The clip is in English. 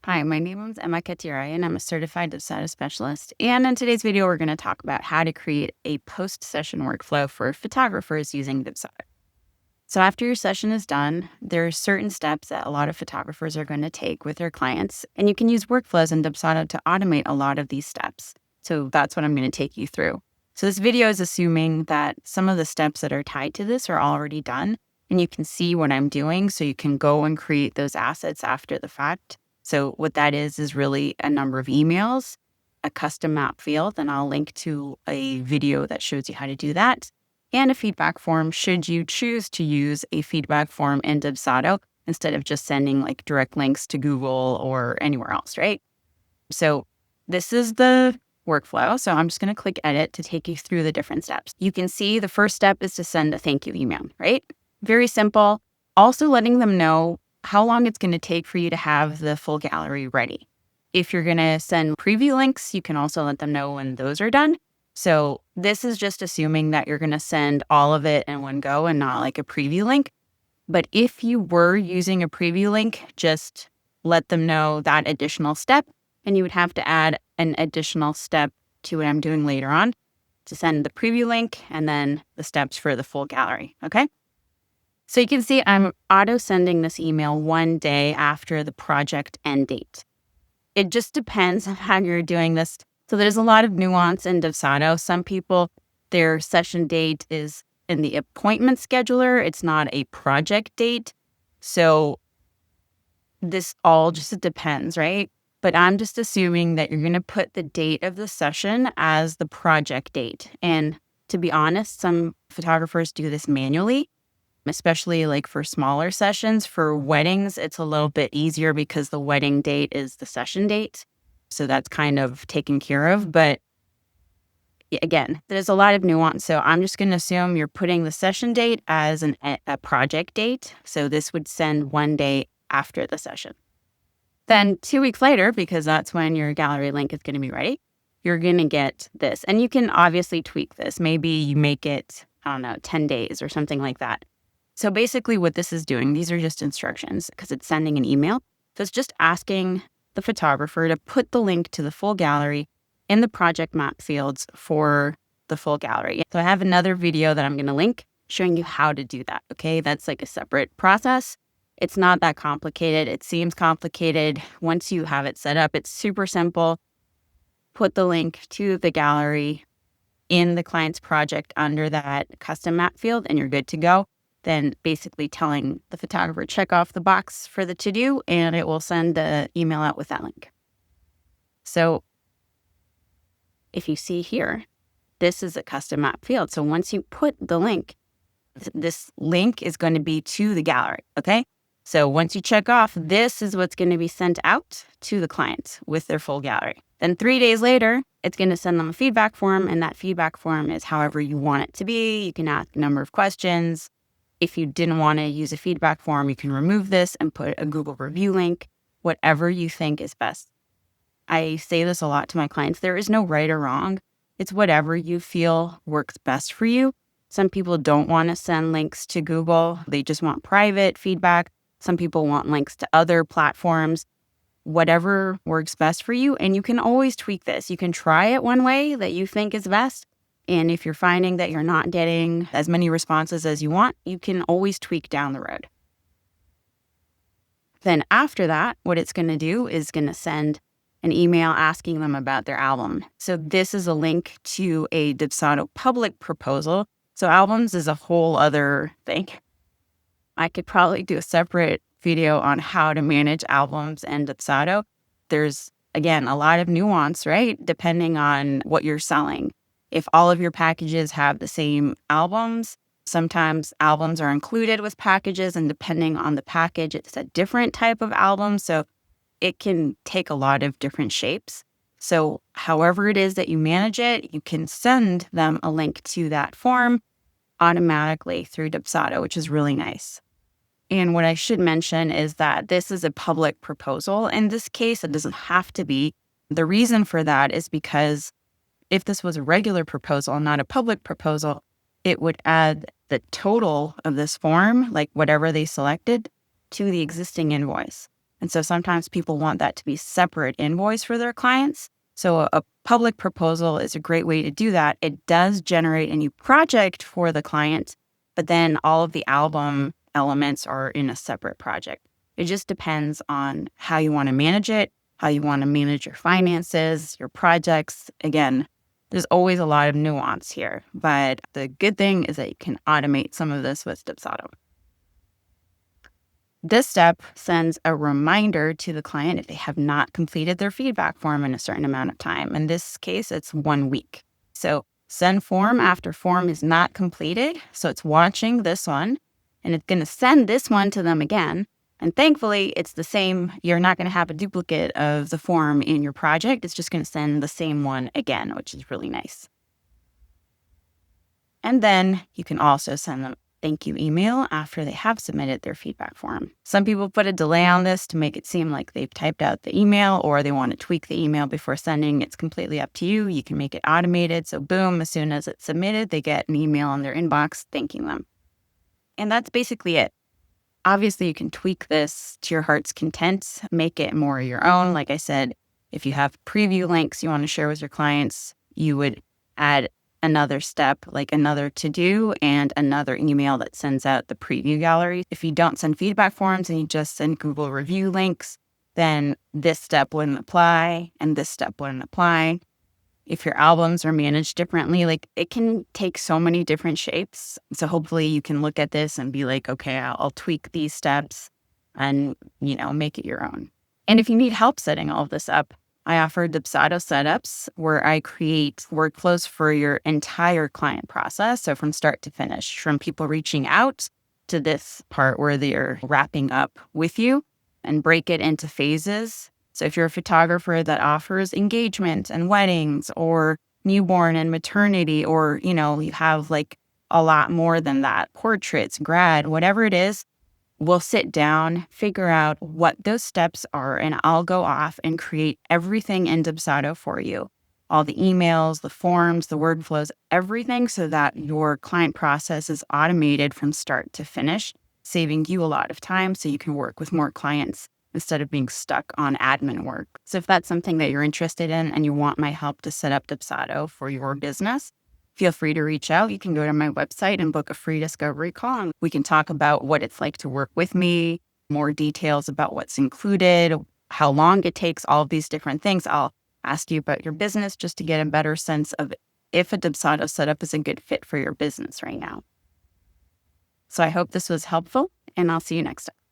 Hi, my name is Emma Katira, and I'm a certified Dubsado specialist. And in today's video, we're going to talk about how to create a post-session workflow for photographers using Dubsado. So after your session is done, there are certain steps that a lot of photographers are going to take with their clients, and you can use workflows in Dubsado to automate a lot of these steps. So that's what I'm going to take you through. So this video is assuming that some of the steps that are tied to this are already done, and you can see what I'm doing, so you can go and create those assets after the fact. So what that is really a number of emails, a custom map field, and I'll link to a video that shows you how to do that, and a feedback form should you choose to use a feedback form in Dubsado instead of just sending like direct links to Google or anywhere else, right? So this is the workflow. So I'm just going to click edit to take you through the different steps. You can see the first step is to send a thank you email, right? Very simple. Also letting them know how long it's going to take for you to have the full gallery ready. If you're going to send preview links, you can also let them know when those are done. So this is just assuming that you're going to send all of it in one go and not like a preview link. But if you were using a preview link, just let them know that additional step, and you would have to add an additional step to what I'm doing later on to send the preview link and then the steps for the full gallery, okay? So you can see I'm auto sending this email one day after the project end date. It just depends on how you're doing this. So there's a lot of nuance in Dubsado. Some people, their session date is in the appointment scheduler. It's not a project date. So this all just depends, right? But I'm just assuming that you're going to put the date of the session as the project date. And to be honest, some photographers do this manually, especially like for smaller sessions. For weddings, it's a little bit easier because the wedding date is the session date. So that's kind of taken care of. But again, there's a lot of nuance. So I'm just going to assume you're putting the session date as a project date. So this would send one day after the session. Then 2 weeks later, because that's when your gallery link is going to be ready, you're going to get this. And you can obviously tweak this. Maybe you make it, 10 days or something like that. So basically what this is doing, these are just instructions because it's sending an email. So it's just asking the photographer to put the link to the full gallery in the project map fields for the full gallery. So I have another video that I'm going to link showing you how to do that, okay? That's like a separate process. It's not that complicated. It seems complicated. Once you have it set up, it's super simple. Put the link to the gallery in the client's project under that custom map field and you're good to go. Then basically telling the photographer, check off the box for the to-do, and it will send the email out with that link. So if you see here, this is a custom map field. So once you put the link, this link is going to be to the gallery, okay? So once you check off, this is what's going to be sent out to the client with their full gallery. Then 3 days later, it's going to send them a feedback form, and that feedback form is however you want it to be. You can ask a number of questions. If you didn't want to use a feedback form, you can remove this and put a Google review link, whatever you think is best. I say this a lot to my clients. There is no right or wrong. It's whatever you feel works best for you. Some people don't want to send links to Google. They just want private feedback. Some people want links to other platforms. Whatever works best for you. And you can always tweak this. You can try it one way that you think is best. And if you're finding that you're not getting as many responses as you want, you can always tweak down the road. Then after that, what it's going to do is going to send an email asking them about their album. So this is a link to a Dubsado public proposal. So albums is a whole other thing. I could probably do a separate video on how to manage albums and Dubsado. There's, again, a lot of nuance, right? Depending on what you're selling. If all of your packages have the same albums, sometimes albums are included with packages, and depending on the package, it's a different type of album. So it can take a lot of different shapes. So however it is that you manage it, you can send them a link to that form automatically through Dubsado, which is really nice. And what I should mention is that this is a public proposal. In this case, it doesn't have to be. The reason for that is because if this was a regular proposal, not a public proposal, it would add the total of this form, like whatever they selected, to the existing invoice. And so sometimes people want that to be separate invoice for their clients. So a public proposal is a great way to do that. It does generate a new project for the client, but then all of the album elements are in a separate project. It just depends on how you want to manage it, how you want to manage your finances, your projects. Again, there's always a lot of nuance here, but the good thing is that you can automate some of this with Dubsado. This step sends a reminder to the client if they have not completed their feedback form in a certain amount of time. In this case, it's 1 week. So send form after form is not completed. So it's watching this one and it's going to send this one to them again. And thankfully, it's the same. You're not going to have a duplicate of the form in your project. It's just going to send the same one again, which is really nice. And then you can also send them thank you email after they have submitted their feedback form. Some people put a delay on this to make it seem like they've typed out the email or they want to tweak the email before sending. It's completely up to you. You can make it automated. So boom, as soon as it's submitted, they get an email in their inbox thanking them. And that's basically it. Obviously, you can tweak this to your heart's content, make it more your own. Like I said, if you have preview links you want to share with your clients, you would add another step, like another to-do and another email that sends out the preview gallery. If you don't send feedback forms and you just send Google review links, then this step wouldn't apply and this step wouldn't apply. If your albums are managed differently, like it can take so many different shapes. So hopefully you can look at this and be like, okay, I'll tweak these steps and, make it your own. And if you need help setting all of this up, I offer Dubsado setups where I create workflows for your entire client process. So from start to finish, from people reaching out to this part where they're wrapping up with you, and break it into phases. So if you're a photographer that offers engagement and weddings or newborn and maternity, or, you have like a lot more than that, portraits, grad, whatever it is, we'll sit down, figure out what those steps are, and I'll go off and create everything in Dubsado for you. All the emails, the forms, the workflows, everything so that your client process is automated from start to finish, saving you a lot of time so you can work with more clients instead of being stuck on admin work. So if that's something that you're interested in and you want my help to set up Dubsado for your business, feel free to reach out. You can go to my website and book a free discovery call. And we can talk about what it's like to work with me, more details about what's included, how long it takes, all of these different things. I'll ask you about your business just to get a better sense of if a Dubsado setup is a good fit for your business right now. So I hope this was helpful, and I'll see you next time.